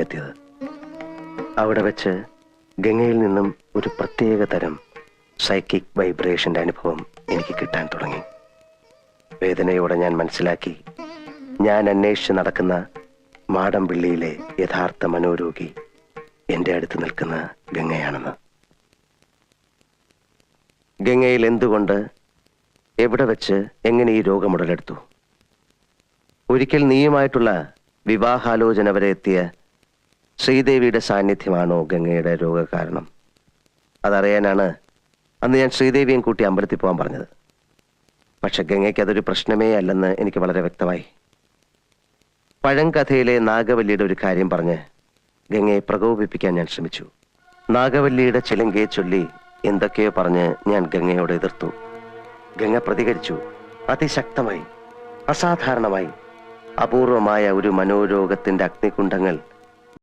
എത്തിയത്. അവിടെ വെച്ച് ഗംഗയിൽ നിന്നും ഒരു പ്രത്യേക തരം സൈക്കിക് വൈബ്രേഷന്റെ അനുഭവം എനിക്ക് കിട്ടാൻ തുടങ്ങി. വേദനയോടെ ഞാൻ മനസ്സിലാക്കി, ഞാൻ അന്വേഷിച്ച് നടക്കുന്ന മാടമ്പിള്ളിയിലെ യഥാർത്ഥ മനോരോഗി എന്റെ അടുത്ത് നിൽക്കുന്ന ഗംഗയാണെന്ന്. ഗംഗയിൽ എന്തുകൊണ്ട്, എവിടെ വെച്ച്, എങ്ങനെ ഈ രോഗം ഉടലെടുത്തു? ഒരിക്കൽ നീയുമായിട്ടുള്ള വിവാഹാലോചന വരെ എത്തിയ ശ്രീദേവിയുടെ സാന്നിധ്യമാണോ ഗംഗയുടെ രോഗകാരണം? അതറിയാനാണ് അന്ന് ഞാൻ ശ്രീദേവിയും കൂട്ടി അമ്പലത്തിൽ പോകാൻ പറഞ്ഞത്. പക്ഷെ ഗംഗയ്ക്ക് അതൊരു പ്രശ്നമേ അല്ലെന്ന് എനിക്ക് വളരെ വ്യക്തമായി. പഴങ്കഥയിലെ നാഗവല്ലിയുടെ ഒരു കാര്യം പറഞ്ഞ് ഗംഗയെ പ്രകോപിപ്പിക്കാൻ ഞാൻ ശ്രമിച്ചു. നാഗവല്ലിയുടെ ചിലങ്കയെ ചൊല്ലി എന്തൊക്കെയോ പറഞ്ഞ് ഞാൻ ഗംഗയോട് എതിർത്തു. ഗംഗ പ്രതികരിച്ചു. അതിശക്തമായി, അസാധാരണമായി. അപൂർവമായ ഒരു മനോരോഗത്തിന്റെ അഗ്നികുണ്ഡങ്ങൾ